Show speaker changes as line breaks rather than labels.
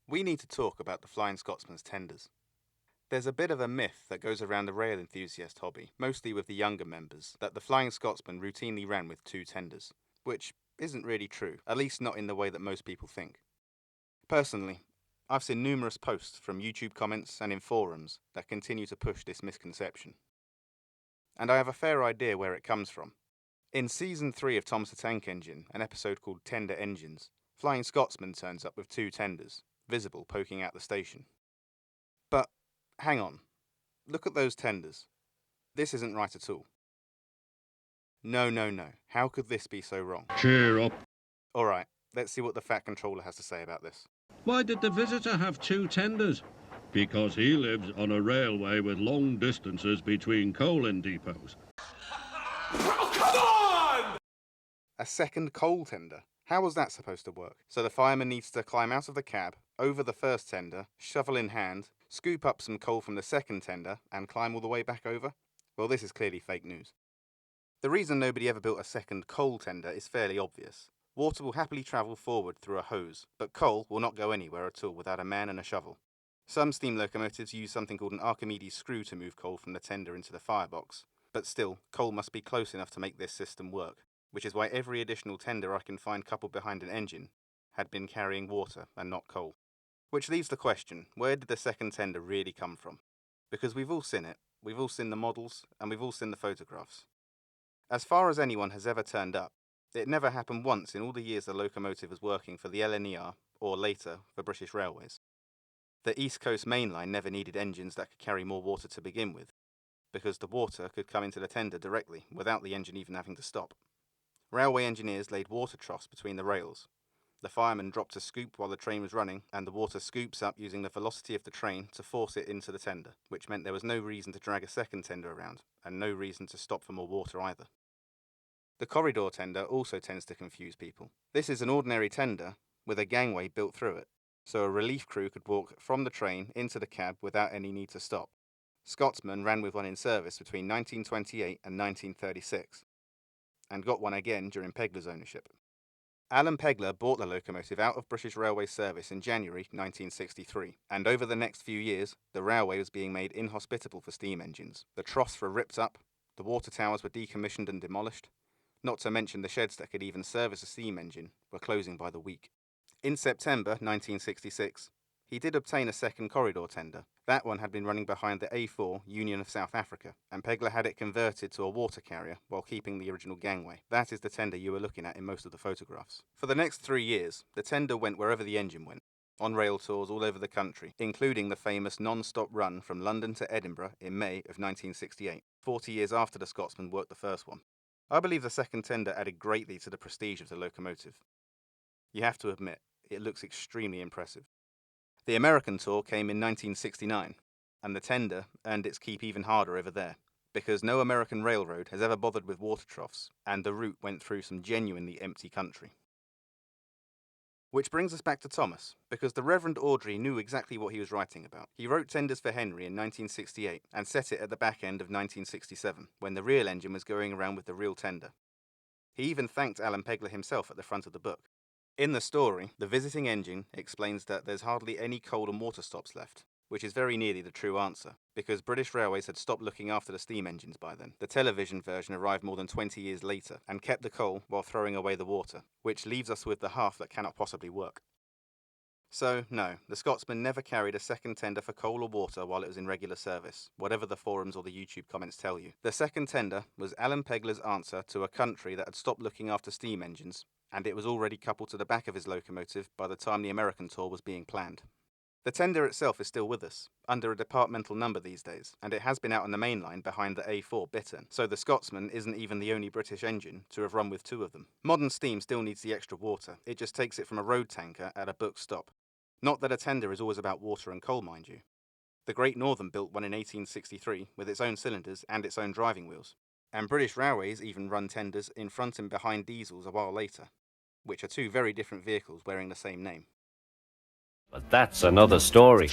We need to talk about the Flying Scotsman's tenders. There's a bit of a myth that goes around the rail enthusiast hobby, mostly with the younger members, that the Flying Scotsman routinely ran with two tenders, which isn't really true, at least not in the way that most people think. Personally, I've seen numerous posts from YouTube comments and in forums that continue to push this misconception. And I have a fair idea where it comes from. In Season 3 of Thomas the Tank Engine, an episode called Tender Engines, Flying Scotsman turns up with two tenders, visible poking out the station. But, hang on. Look at those tenders. This isn't right at all. No. How could this be so wrong?
Cheer up.
Alright, let's see what the Fat Controller has to say about this.
Why did the visitor have two tenders? Because he lives on a railway with long distances between coal depots.
Oh, come on!
A second coal tender? How was that supposed to work? So the fireman needs to climb out of the cab, over the first tender, shovel in hand, scoop up some coal from the second tender, and climb all the way back over? Well, this is clearly fake news. The reason nobody ever built a second coal tender is fairly obvious. Water will happily travel forward through a hose, but coal will not go anywhere at all without a man and a shovel. Some steam locomotives use something called an Archimedes screw to move coal from the tender into the firebox, but still, coal must be close enough to make this system work, which is why every additional tender I can find coupled behind an engine had been carrying water and not coal. Which leaves the question, where did the second tender really come from? Because we've all seen it, we've all seen the models, and we've all seen the photographs. As far as anyone has ever turned up, it never happened once in all the years the locomotive was working for the LNER, or later, for British Railways. The East Coast Main Line never needed engines that could carry more water to begin with, because the water could come into the tender directly, without the engine even having to stop. Railway engineers laid water troughs between the rails. The fireman dropped a scoop while the train was running, and the water scoops up using the velocity of the train to force it into the tender, which meant there was no reason to drag a second tender around, and no reason to stop for more water either. The corridor tender also tends to confuse people. This is an ordinary tender with a gangway built through it, so a relief crew could walk from the train into the cab without any need to stop. Scotsman ran with one in service between 1928 and 1936, and got one again during Pegler's ownership. Alan Pegler bought the locomotive out of British Railway service in January 1963, and over the next few years, the railway was being made inhospitable for steam engines. The troughs were ripped up, the water towers were decommissioned and demolished, not to mention the sheds that could even service a steam engine were closing by the week. In September 1966, he did obtain a second corridor tender. That one had been running behind the A4 Union of South Africa, and Pegler had it converted to a water carrier while keeping the original gangway. That is the tender you were looking at in most of the photographs. For the next 3 years, the tender went wherever the engine went, on rail tours all over the country, including the famous non-stop run from London to Edinburgh in May of 1968, 40 years after the Scotsman worked the first one. I believe the second tender added greatly to the prestige of the locomotive. You have to admit, it looks extremely impressive. The American tour came in 1969, and the tender earned its keep even harder over there, because no American railroad has ever bothered with water troughs, and the route went through some genuinely empty country. Which brings us back to Thomas, because the Reverend Audrey knew exactly what he was writing about. He wrote Tenders for Henry in 1968, and set it at the back end of 1967, when the real engine was going around with the real tender. He even thanked Alan Pegler himself at the front of the book. In the story, the visiting engine explains that there's hardly any coal and water stops left, which is very nearly the true answer, because British Railways had stopped looking after the steam engines by then. The television version arrived more than 20 years later, and kept the coal while throwing away the water, which leaves us with the half that cannot possibly work. So, no, the Scotsman never carried a second tender for coal or water while it was in regular service, whatever the forums or the YouTube comments tell you. The second tender was Alan Pegler's answer to a country that had stopped looking after steam engines, and it was already coupled to the back of his locomotive by the time the American tour was being planned. The tender itself is still with us, under a departmental number these days, and it has been out on the main line behind the A4 Bittern, so the Scotsman isn't even the only British engine to have run with two of them. Modern steam still needs the extra water, it just takes it from a road tanker at a book stop. Not that a tender is always about water and coal, mind you. The Great Northern built one in 1863 with its own cylinders and its own driving wheels, and British Railways even run tenders in front and behind diesels a while later, which are two very different vehicles wearing the same name.
But that's another story.